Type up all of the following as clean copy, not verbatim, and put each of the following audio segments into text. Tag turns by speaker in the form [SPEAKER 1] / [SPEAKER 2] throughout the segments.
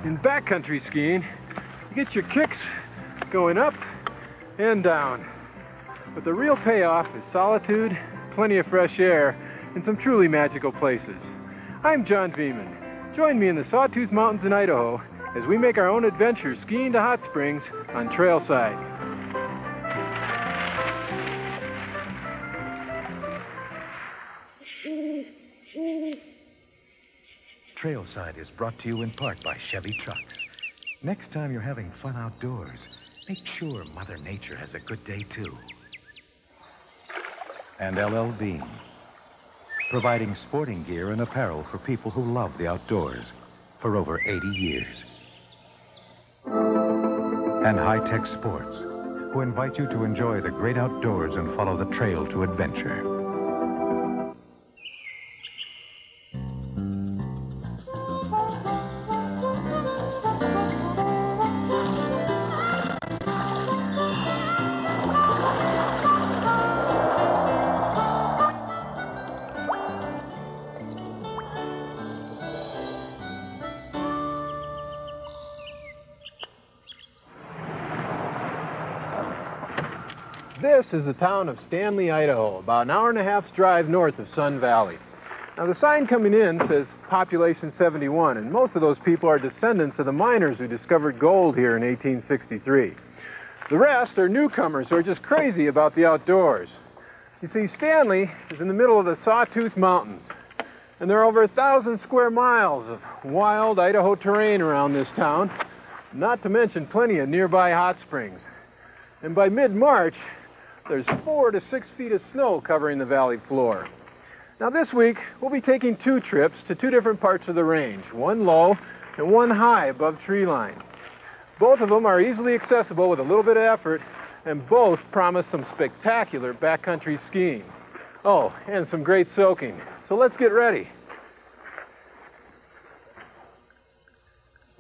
[SPEAKER 1] In backcountry skiing, you get your kicks going up and down. But the real payoff is solitude, plenty of fresh air, and some truly magical places. I'm John Viehman. Join me in the Sawtooth Mountains in Idaho as we make our own adventure skiing to hot springs on Trailside.
[SPEAKER 2] Trailside is brought to you in part by Chevy Trucks. Next time you're having fun outdoors, make sure Mother Nature has a good day too. And LL Bean, providing sporting gear and apparel for people who love the outdoors for over 80 years. And High-Tech Sports, who invite you to enjoy the great outdoors and follow the trail to adventure.
[SPEAKER 1] This is the town of Stanley, Idaho, about an hour and a half's drive north of Sun Valley. Now the sign coming in says population 71, and most of those people are descendants of the miners who discovered gold here in 1863. The rest are newcomers who are just crazy about the outdoors. You see, Stanley is in the middle of the Sawtooth Mountains, and there are over 1,000 square miles of wild Idaho terrain around this town, not to mention plenty of nearby hot springs. And by mid-March, there's 4 to 6 feet of snow covering the valley floor. Now this week, we'll be taking 2 trips to 2 different parts of the range, one low and one high above tree line. Both of them are easily accessible with a little bit of effort, and both promise some spectacular backcountry skiing. Oh, and some great soaking. So let's get ready.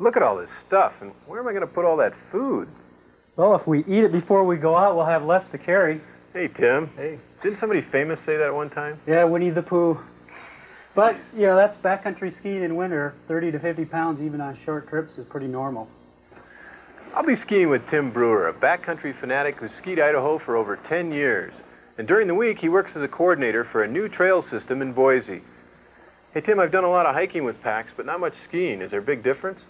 [SPEAKER 1] Look at all this stuff, and where am I going to put all that food?
[SPEAKER 3] Well, if we eat it before we go out, we'll have less to carry.
[SPEAKER 1] Hey, Tim.
[SPEAKER 3] Hey.
[SPEAKER 1] Didn't somebody famous say that at one time?
[SPEAKER 3] Yeah, Winnie the Pooh. But, you know, that's backcountry skiing in winter. 30 to 50 pounds even on short trips is pretty normal.
[SPEAKER 1] I'll be skiing with Tim Breuer, a backcountry fanatic who's skied Idaho for over 10 years. And during the week, he works as a coordinator for a new trail system in Boise. Hey, Tim, I've done a lot of hiking with packs, but not much skiing. Is there a big difference?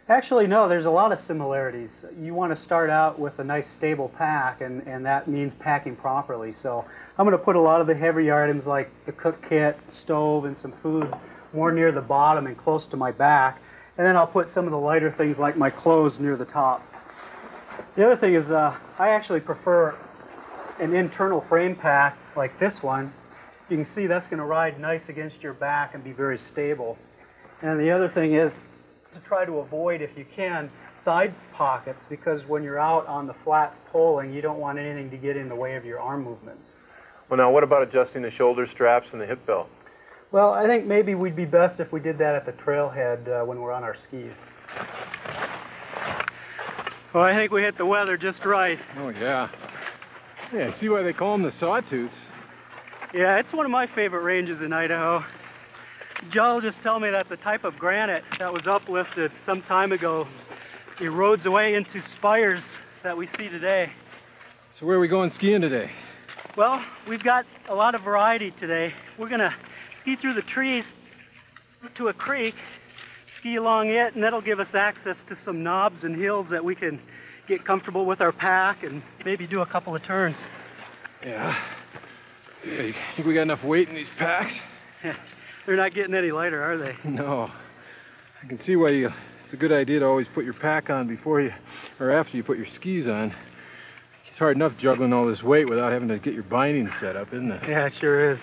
[SPEAKER 3] Actually, no, there's a lot of similarities. You want to start out with a nice stable pack, and that means packing properly. So I'm going to put a lot of the heavier items like the cook kit, stove, and some food more near the bottom and close to my back. And then I'll put some of the lighter things like my clothes near the top. The other thing is I actually prefer an internal frame pack like this one. You can see that's going to ride nice against your back and be very stable. And the other thing is to try to avoid, if you can, side pockets, because when you're out on the flats poling, you don't want anything to get in the way of your arm movements.
[SPEAKER 1] Well, now, what about adjusting the shoulder straps and the hip belt?
[SPEAKER 3] Well, I think maybe we'd be best if we did that at the trailhead when we're on our skis. Well, I think we hit the weather just right.
[SPEAKER 1] Oh, yeah. Yeah, I see why they call them the Sawtooths.
[SPEAKER 3] Yeah, it's one of my favorite ranges in Idaho. Joe just told me that the type of granite that was uplifted some time ago erodes away into spires that we see today.
[SPEAKER 1] So where are we going skiing today?
[SPEAKER 3] Well, we've got a lot of variety today. We're going to ski through the trees to a creek, ski along it, and that'll give us access to some knobs and hills that we can get comfortable with our pack and maybe do a couple of turns.
[SPEAKER 1] Yeah. You think we got enough weight in these packs?
[SPEAKER 3] They're not getting any lighter, are they?
[SPEAKER 1] No. I can see why it's a good idea to always put your pack on before you, or after you put your skis on. It's hard enough juggling all this weight without having to get your binding set up, isn't it?
[SPEAKER 3] Yeah, it sure is.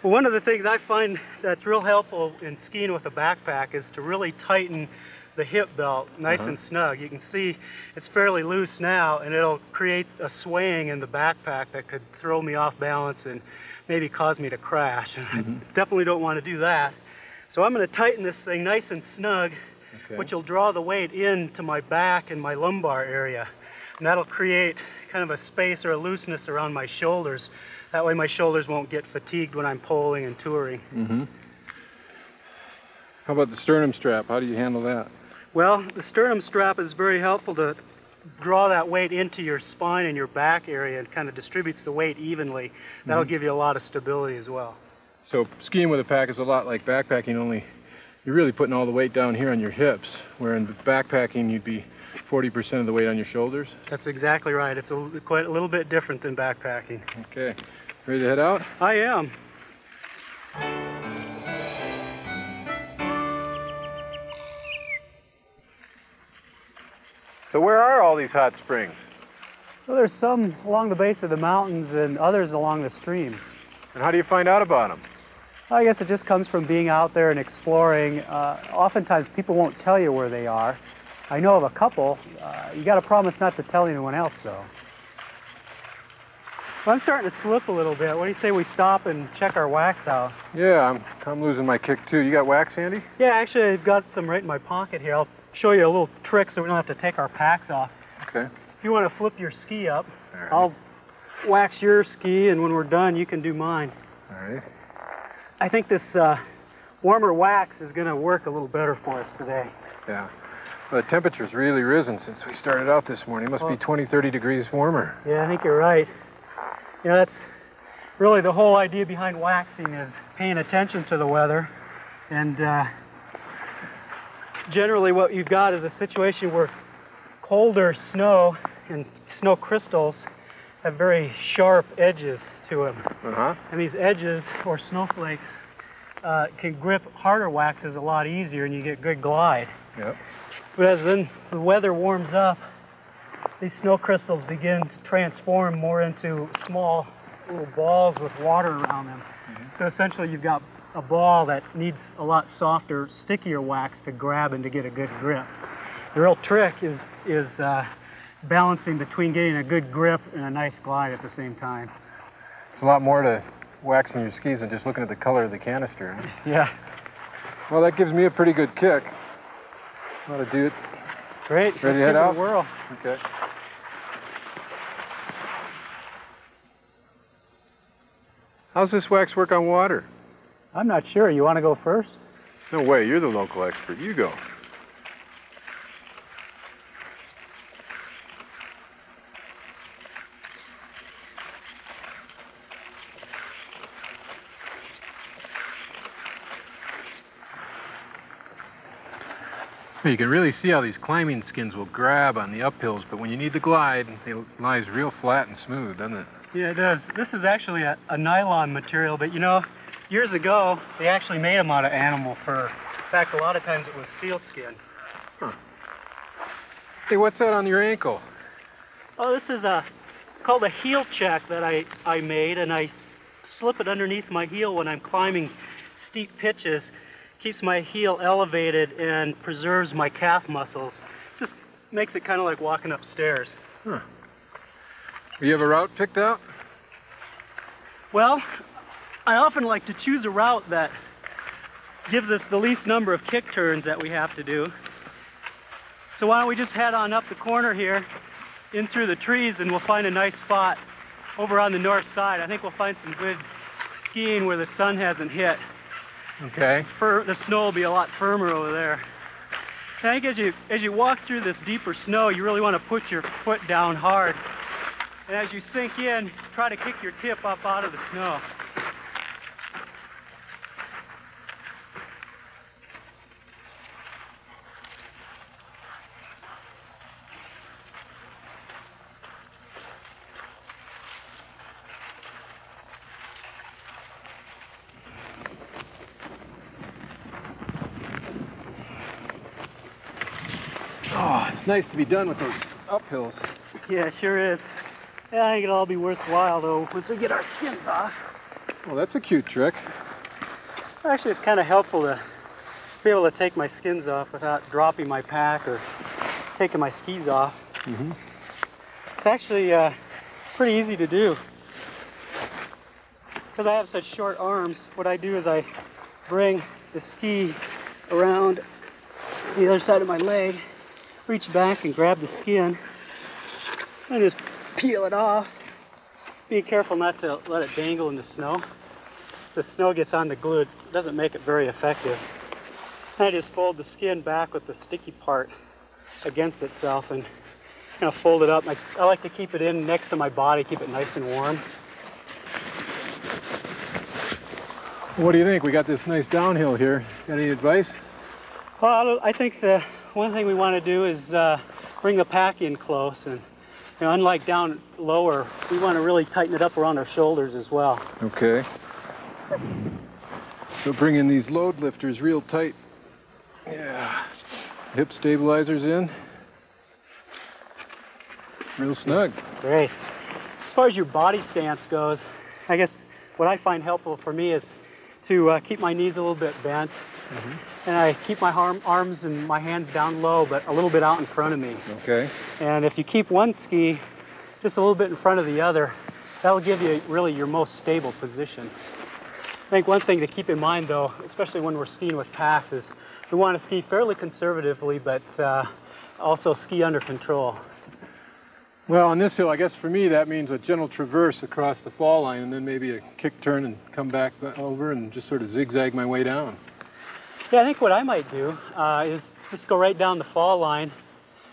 [SPEAKER 3] Well, one of the things I find that's real helpful in skiing with a backpack is to really tighten the hip belt nice and snug. You can see it's fairly loose now, and it'll create a swaying in the backpack that could throw me off balance and maybe cause me to crash. And I definitely don't want to do that. So I'm going to tighten this thing nice and snug, which will draw the weight into my back and my lumbar area. And that'll create kind of a space or a looseness around my shoulders. That way my shoulders won't get fatigued when I'm poling and touring.
[SPEAKER 1] How about the sternum strap? How do you handle that?
[SPEAKER 3] Well, the sternum strap is very helpful to draw that weight into your spine and your back area and kind of distributes the weight evenly. That'll give you a lot of stability as well.
[SPEAKER 1] So skiing with a pack is a lot like backpacking, only you're really putting all the weight down here on your hips, where in backpacking you'd be 40% of the weight on your shoulders.
[SPEAKER 3] That's exactly right. It's quite a little bit different than backpacking.
[SPEAKER 1] Okay, ready to head out?
[SPEAKER 3] I am.
[SPEAKER 1] So where are all these hot springs?
[SPEAKER 3] Well, there's some along the base of the mountains and others along the streams.
[SPEAKER 1] And how do you find out about them?
[SPEAKER 3] I guess it just comes from being out there and exploring. Oftentimes people won't tell you where they are. I know of a couple. You got to promise not to tell anyone else, though. Well, I'm starting to slip a little bit. What do you say we stop and check our wax out?
[SPEAKER 1] Yeah, I'm losing my kick too. You got wax handy?
[SPEAKER 3] Yeah, actually I've got some right in my pocket here. I'll show you a little trick so we don't have to take our packs off.
[SPEAKER 1] Okay.
[SPEAKER 3] If you want to flip your ski up,
[SPEAKER 1] All right.
[SPEAKER 3] I'll wax your ski, and when we're done, you can do mine.
[SPEAKER 1] All right.
[SPEAKER 3] I think this warmer wax is going to work a little better for us today.
[SPEAKER 1] Yeah. Well, the temperature's really risen since we started out this morning. It must be 20, 30 degrees warmer.
[SPEAKER 3] Yeah, I think you're right. You know, that's really the whole idea behind waxing, is paying attention to the weather. And generally what you've got is a situation where colder snow and snow crystals have very sharp edges to them. And these edges, or snowflakes, can grip harder waxes a lot easier, and you get good glide.
[SPEAKER 1] Yep.
[SPEAKER 3] But as then the weather warms up, these snow crystals begin to transform more into small little balls with water around them. So essentially you've got a ball that needs a lot softer, stickier wax to grab and to get a good grip. The real trick is balancing between getting a good grip and a nice glide at the same time.
[SPEAKER 1] It's a lot more to waxing your skis than just looking at the color of the canister. Huh?
[SPEAKER 3] Yeah.
[SPEAKER 1] Well, that gives me a pretty good kick. Ought to do it.
[SPEAKER 3] Great.
[SPEAKER 1] Ready to head out?
[SPEAKER 3] Let's give it a whirl.
[SPEAKER 1] Okay. How's this wax work on water?
[SPEAKER 3] I'm not sure. You want to go first?
[SPEAKER 1] No way, you're the local expert. You go. You can really see how these climbing skins will grab on the uphills, but when you need to glide, it lies real flat and smooth, doesn't it?
[SPEAKER 3] Yeah, it does. This is actually a nylon material, but you know, years ago, they actually made them out of animal fur. In fact, a lot of times it was seal skin.
[SPEAKER 1] Huh. Hey, what's that on your ankle?
[SPEAKER 3] Oh, this is called a heel check that I made, and I slip it underneath my heel when I'm climbing steep pitches. Keeps my heel elevated and preserves my calf muscles. It just makes it kind of like walking upstairs.
[SPEAKER 1] Huh. You have a route picked out?
[SPEAKER 3] Well, I often like to choose a route that gives us the least number of kick turns that we have to do. So why don't we just head on up the corner here, in through the trees, and we'll find a nice spot over on the north side. I think we'll find some good skiing where the sun hasn't hit.
[SPEAKER 1] Okay.
[SPEAKER 3] The snow will be a lot firmer over there. I think as you walk through this deeper snow, you really want to put your foot down hard. And as you sink in, try to kick your tip up out of the snow.
[SPEAKER 1] Oh, it's nice to be done with those uphills.
[SPEAKER 3] Yeah, it sure is. Yeah, I think it'll all be worthwhile though once we get our skins off.
[SPEAKER 1] Well, that's a cute trick.
[SPEAKER 3] Actually, it's kind of helpful to be able to take my skins off without dropping my pack or taking my skis off. It's actually pretty easy to do. Because I have such short arms, what I do is I bring the ski around the other side of my leg, reach back and grab the skin, and just peel it off. Be careful not to let it dangle in the snow. If the snow gets on the glue, it doesn't make it very effective. I just fold the skin back with the sticky part against itself and kind of fold it up. I like to keep it in next to my body, keep it nice and warm.
[SPEAKER 1] What do you think? We got this nice downhill here. Got any advice?
[SPEAKER 3] Well, I think the one thing we want to do is bring the pack in close, and unlike down lower, we want to really tighten it up around our shoulders as well.
[SPEAKER 1] Okay. So bring in these load lifters real tight. Yeah. Hip stabilizers in. Real snug.
[SPEAKER 3] Great. As far as your body stance goes, I guess what I find helpful for me is to keep my knees a little bit bent. And I keep my arms and my hands down low, but a little bit out in front of me.
[SPEAKER 1] Okay.
[SPEAKER 3] And if you keep one ski just a little bit in front of the other, that'll give you really your most stable position. I think one thing to keep in mind, though, especially when we're skiing with packs, is we want to ski fairly conservatively, but also ski under control.
[SPEAKER 1] Well, on this hill, I guess for me that means a gentle traverse across the fall line, and then maybe a kick turn and come back over and just sort of zigzag my way down.
[SPEAKER 3] Yeah, I think what I might do is just go right down the fall line,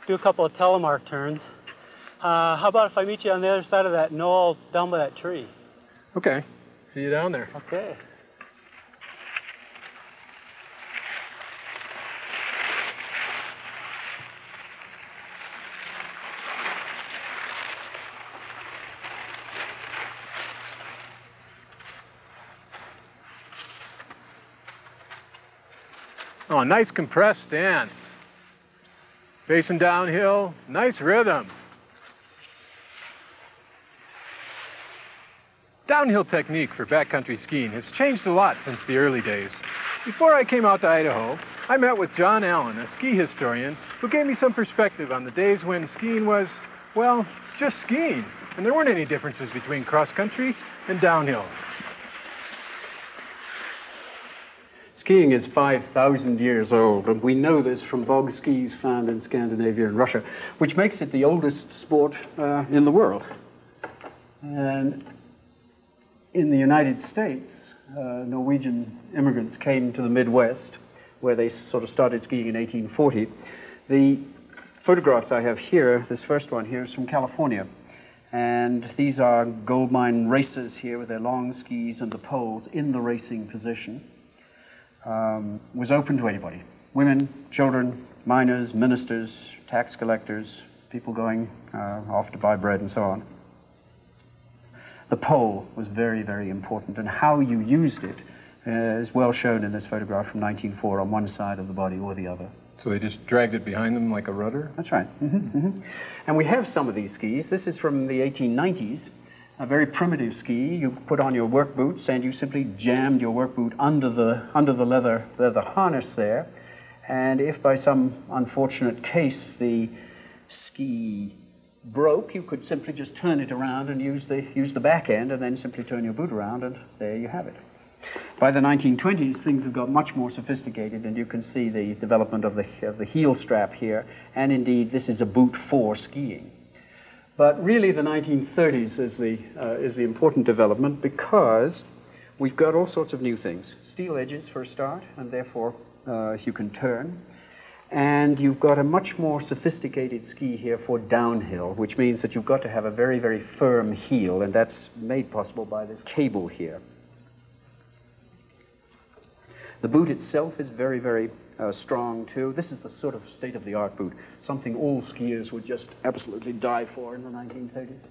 [SPEAKER 3] do a couple of telemark turns. How about if I meet you on the other side of that knoll down by that tree?
[SPEAKER 1] Okay. See you down there.
[SPEAKER 3] Okay.
[SPEAKER 1] Oh, nice compressed stance. Facing downhill, nice rhythm. Downhill technique for backcountry skiing has changed a lot since the early days. Before I came out to Idaho, I met with John Allen, a ski historian, who gave me some perspective on the days when skiing was, well, just skiing, and there weren't any differences between cross-country and downhill.
[SPEAKER 4] Skiing is 5,000 years old, and we know this from bog skis found in Scandinavia and Russia, which makes it the oldest sport in the world. And in the United States, Norwegian immigrants came to the Midwest, where they sort of started skiing in 1840. The photographs I have here, this first one here, is from California. And these are gold mine racers here with their long skis and the poles in the racing position. Was open to anybody. Women, children, miners, ministers, tax collectors, people going off to buy bread and so on. The pole was very, very important, and how you used it is well shown in this photograph from 1904 on one side of the body or the other.
[SPEAKER 1] So they just dragged it behind them like a rudder?
[SPEAKER 4] That's right. And we have some of these skis. This is from the 1890s. A very primitive ski. You put on your work boots and you simply jammed your work boot under the leather harness there. And if by some unfortunate case the ski broke, you could simply just turn it around and use the back end and then simply turn your boot around, and there you have it. By the 1920s, things have got much more sophisticated, and you can see the development of the heel strap here, and indeed this is a boot for skiing. But really the 1930s is the important development, because we've got all sorts of new things. Steel edges for a start, and therefore you can turn. And you've got a much more sophisticated ski here for downhill, which means that you've got to have a very, very firm heel, and that's made possible by this cable here. The boot itself is very, very strong too. This is the sort of state-of-the-art boot, something all skiers would just absolutely die for in the 1930s.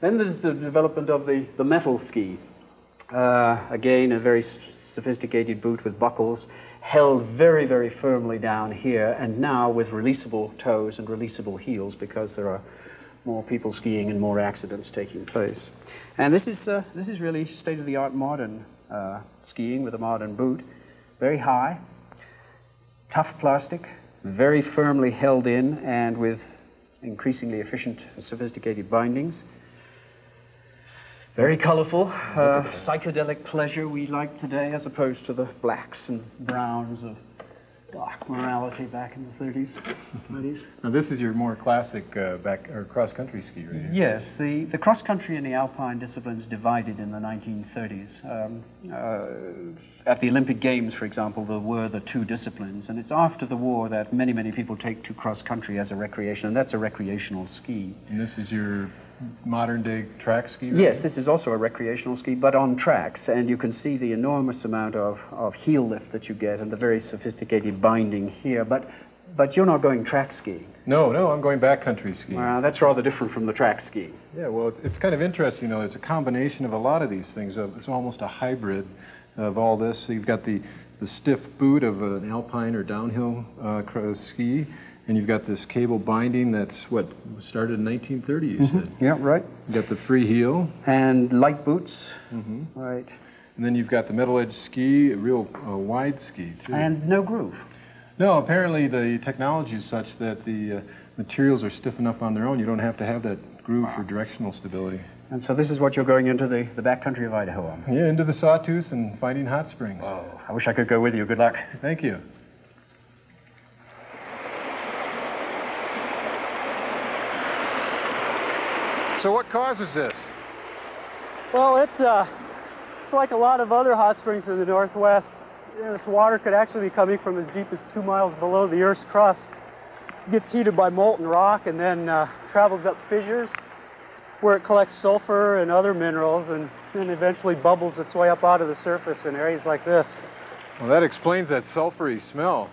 [SPEAKER 4] Then there's the development of the metal ski. Again, a very sophisticated boot with buckles, held very, very firmly down here, and now with releasable toes and releasable heels, because there are more people skiing and more accidents taking place. And this is really state-of-the-art modern skiing with a modern boot. Very high, tough plastic, very firmly held in, and with increasingly efficient, sophisticated bindings. Very colorful, psychedelic pleasure we like today, as opposed to the blacks and browns of dark morality back in the 30s, 20s.
[SPEAKER 1] Now this is your more classic cross-country ski right here.
[SPEAKER 4] Yes, the cross-country and the alpine disciplines divided in the 1930s. at the Olympic Games, for example, there were the two disciplines, and it's after the war that many, many people take to cross-country as a recreation, and that's a recreational ski.
[SPEAKER 1] And this is your modern-day track ski? Right?
[SPEAKER 4] Yes, this is also a recreational ski, but on tracks, and you can see the enormous amount of heel lift that you get and the very sophisticated binding here, but you're not going track skiing.
[SPEAKER 1] No, I'm going backcountry skiing.
[SPEAKER 4] Well, that's rather different from the track skiing.
[SPEAKER 1] Yeah, well, it's kind of interesting, you know, it's a combination of a lot of these things. It's almost a hybrid of all this. So you've got the stiff boot of an alpine or downhill ski, and you've got this cable binding that's, what, started in 1930, you said?
[SPEAKER 4] Yeah, right.
[SPEAKER 1] You've got the free heel.
[SPEAKER 4] And light boots. Right.
[SPEAKER 1] And then you've got the metal edge ski, a real wide ski, too.
[SPEAKER 4] And no groove.
[SPEAKER 1] No, apparently the technology is such that the materials are stiff enough on their own. You don't have to have that groove for directional stability.
[SPEAKER 4] And so this is what you're going into the backcountry of Idaho on?
[SPEAKER 1] Yeah, into the Sawtooths and finding hot springs.
[SPEAKER 4] Oh, I wish I could go with you. Good luck.
[SPEAKER 1] Thank you. So what causes this?
[SPEAKER 3] Well, it's like a lot of other hot springs in the Northwest. This water could actually be coming from as deep as 2 miles below the Earth's crust. It gets heated by molten rock and then travels up fissures where it collects sulfur and other minerals and then eventually bubbles its way up out of the surface in areas like this.
[SPEAKER 1] Well, that explains that sulfury smell.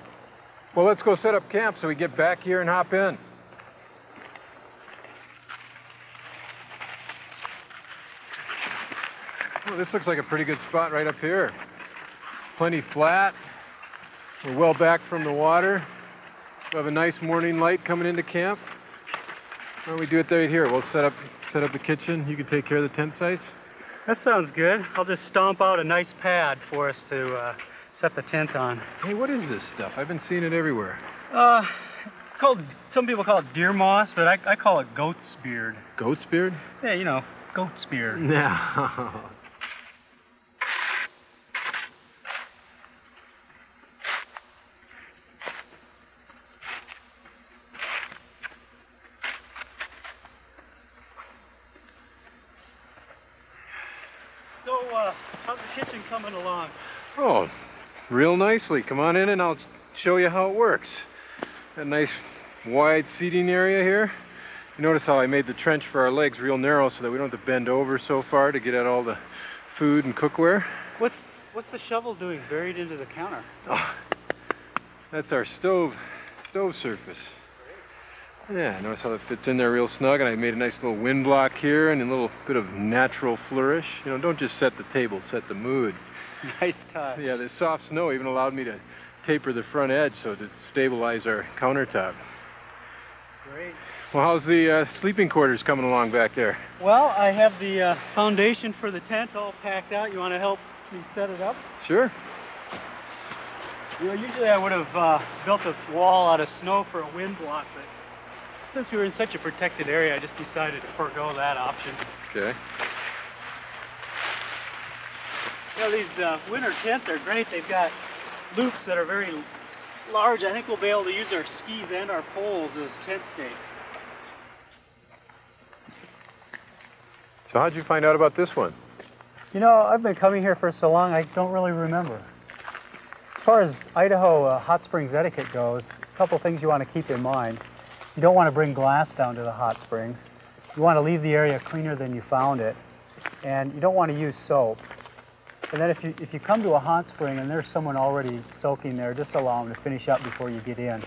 [SPEAKER 1] Well, let's go set up camp so we get back here and hop in. Well, this looks like a pretty good spot right up here. Plenty flat. We're well back from the water. We have a nice morning light coming into camp. Why don't we do it right here? We'll set up the kitchen. You can take care of the tent sites.
[SPEAKER 3] That sounds good. I'll just stomp out a nice pad for us to set the tent on.
[SPEAKER 1] Hey, what is this stuff? I've been seeing it everywhere.
[SPEAKER 3] Some people call it deer moss, but I call it goat's beard.
[SPEAKER 1] Goat's beard?
[SPEAKER 3] Yeah, you know, goat's beard.
[SPEAKER 1] No.
[SPEAKER 3] So, how's the kitchen coming along?
[SPEAKER 1] Oh, real nicely. Come on in and I'll show you how it works. A nice wide seating area here. You notice how I made the trench for our legs real narrow so that we don't have to bend over so far to get at all the food and cookware.
[SPEAKER 3] What's the shovel doing buried into the counter?
[SPEAKER 1] Oh, that's our stove surface. Yeah, notice how it fits in there real snug, and I made a nice little wind block here and a little bit of natural flourish. You know, don't just set the table, set the mood.
[SPEAKER 3] Nice touch.
[SPEAKER 1] Yeah, the soft snow even allowed me to taper the front edge so to stabilize our countertop.
[SPEAKER 3] Great.
[SPEAKER 1] Well, how's the sleeping quarters coming along back there?
[SPEAKER 3] Well, I have the foundation for the tent all packed out. You want to help me set it up?
[SPEAKER 1] Sure.
[SPEAKER 3] You know, usually I would have built a wall out of snow for a wind block, but since we were in such a protected area, I just decided to forego that option.
[SPEAKER 1] Okay.
[SPEAKER 3] You know, these winter tents are great. They've got loops that are very large. I think we'll be able to use our skis and our poles as tent stakes.
[SPEAKER 1] So how'd you find out about this one?
[SPEAKER 3] You know, I've been coming here for so long, I don't really remember. As far as Idaho hot springs etiquette goes, a couple things you want to keep in mind. You don't want to bring glass down to the hot springs. You want to leave the area cleaner than you found it. And you don't want to use soap. And then if you come to a hot spring and there's someone already soaking there, just allow them to finish up before you get in.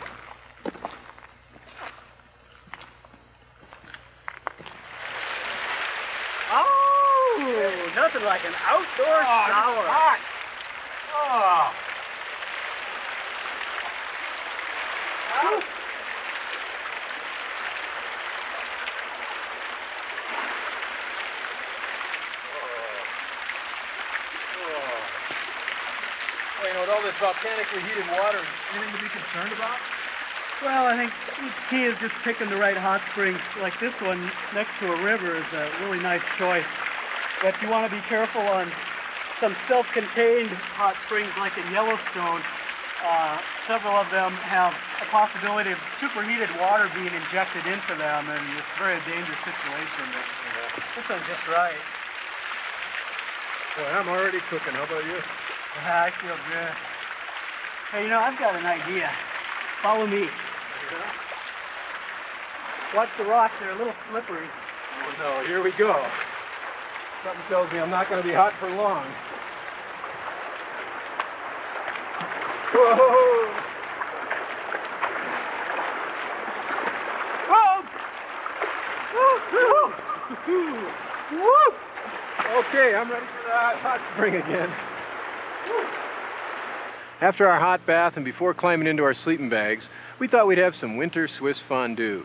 [SPEAKER 3] Oh, nothing like an outdoor shower.
[SPEAKER 1] Hot. Oh. You know, with all this volcanically heated water, anything to be concerned about?
[SPEAKER 3] Well, I think the key is just picking the right hot springs. Like this one next to a river is a really nice choice. But you want to be careful on some self-contained hot springs like in Yellowstone. Several of them have a possibility of superheated water being injected into them, and it's a very dangerous situation. But this one's just right.
[SPEAKER 1] Boy, I'm already cooking. How about you?
[SPEAKER 3] Yeah, I feel good. Hey, you know, I've got an idea. Follow me. Watch the rocks, they're a little slippery.
[SPEAKER 1] Oh no, here we go. Something tells me I'm not going to be hot for long. Whoa! Woo! Okay, I'm ready for the hot spring again. After our hot bath and before climbing into our sleeping bags, we thought we'd have some winter Swiss fondue.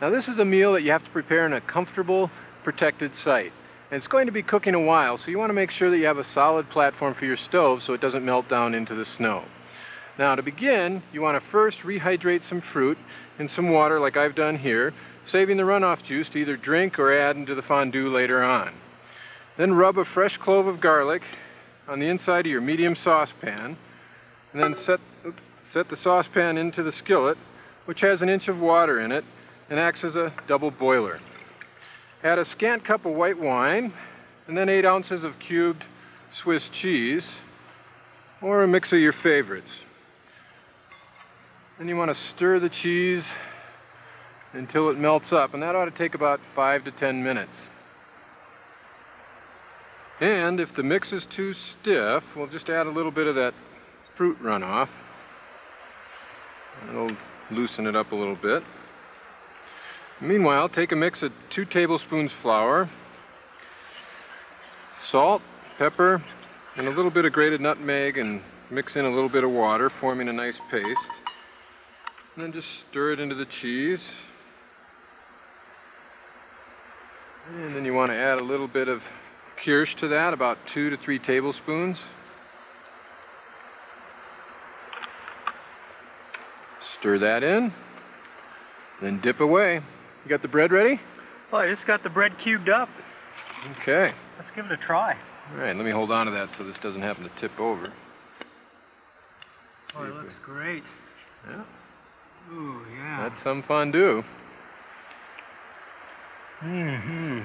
[SPEAKER 1] Now this is a meal that you have to prepare in a comfortable, protected site. And it's going to be cooking a while, so you want to make sure that you have a solid platform for your stove so it doesn't melt down into the snow. Now to begin, you want to first rehydrate some fruit in some water like I've done here, saving the runoff juice to either drink or add into the fondue later on. Then rub a fresh clove of garlic on the inside of your medium saucepan, and then set the saucepan into the skillet, which has an inch of water in it and acts as a double boiler. Add a scant cup of white wine, and then 8 ounces of cubed Swiss cheese, or a mix of your favorites. Then you want to stir the cheese until it melts up, and that ought to take about 5 to 10 minutes. And if the mix is too stiff, we'll just add a little bit of that fruit runoff. It'll loosen it up a little bit. Meanwhile, take a mix of 2 tablespoons flour, salt, pepper, and a little bit of grated nutmeg, and mix in a little bit of water, forming a nice paste. And then just stir it into the cheese. And then you want to add a little bit of kirsch to that, about 2 to 3 tablespoons. Stir that in, then dip away. You got the bread ready?
[SPEAKER 3] Well, I just got the bread cubed up.
[SPEAKER 1] Okay.
[SPEAKER 3] Let's give it a try.
[SPEAKER 1] All right, let me hold on to that so this doesn't happen to tip over.
[SPEAKER 3] Oh, it looks great.
[SPEAKER 1] Yeah.
[SPEAKER 3] Ooh, yeah.
[SPEAKER 1] That's some fondue.
[SPEAKER 3] Mm-hmm.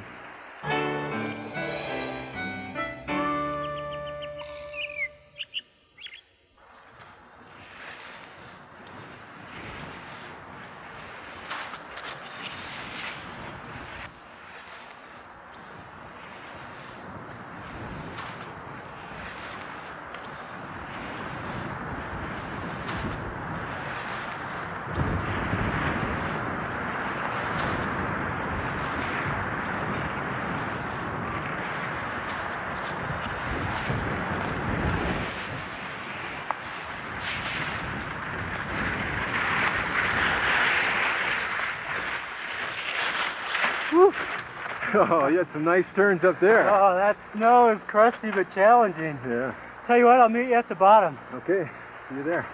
[SPEAKER 1] Oh, you had some nice turns up there.
[SPEAKER 3] Oh, that snow is crusty but challenging.
[SPEAKER 1] Yeah.
[SPEAKER 3] Tell you what, I'll meet you at the bottom.
[SPEAKER 1] Okay, see you there.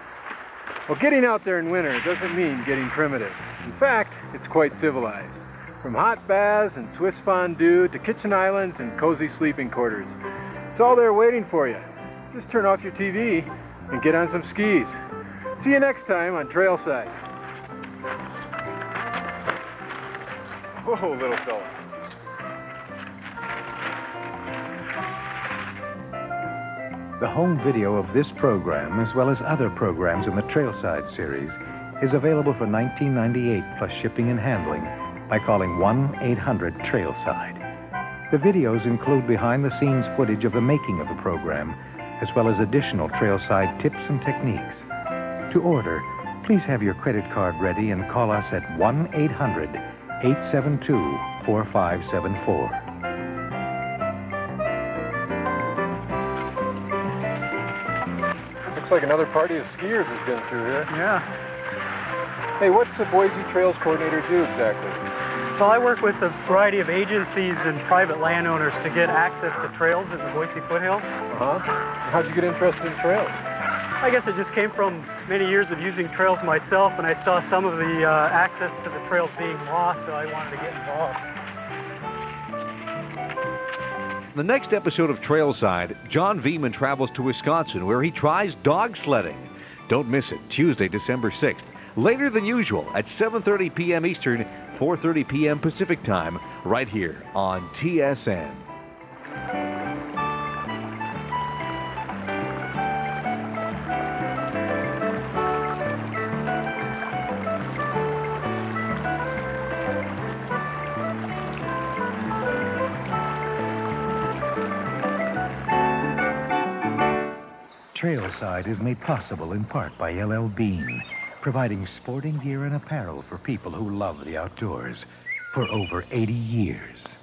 [SPEAKER 1] Well, getting out there in winter doesn't mean getting primitive. In fact, it's quite civilized. From hot baths and Swiss fondue to kitchen islands and cozy sleeping quarters. It's all there waiting for you. Just turn off your TV and get on some skis. See you next time on Trailside. Whoa, little fella.
[SPEAKER 2] The home video of this program, as well as other programs in the Trailside series, is available for $19.98 plus shipping and handling by calling 1-800-TRAILSIDE. The videos include behind-the-scenes footage of the making of the program, as well as additional Trailside tips and techniques. To order, please have your credit card ready and call us at 1-800-872-4574.
[SPEAKER 1] Looks like another party of skiers has been through here.
[SPEAKER 3] Yeah.
[SPEAKER 1] Hey, what's the Boise Trails Coordinator do exactly?
[SPEAKER 3] Well, I work with a variety of agencies and private landowners to get access to trails in the Boise foothills.
[SPEAKER 1] Uh-huh. How'd you get interested in trails?
[SPEAKER 3] I guess it just came from many years of using trails myself, and I saw some of the access to the trails being lost, so I wanted to get involved.
[SPEAKER 5] The next episode of Trailside, John Viehman travels to Wisconsin where he tries dog sledding. Don't miss it, Tuesday, December 6th, later than usual at 7:30 p.m. Eastern, 4:30 p.m. Pacific Time, right here on TSN.
[SPEAKER 2] Trailside is made possible in part by LL Bean, providing sporting gear and apparel for people who love the outdoors for over 80 years.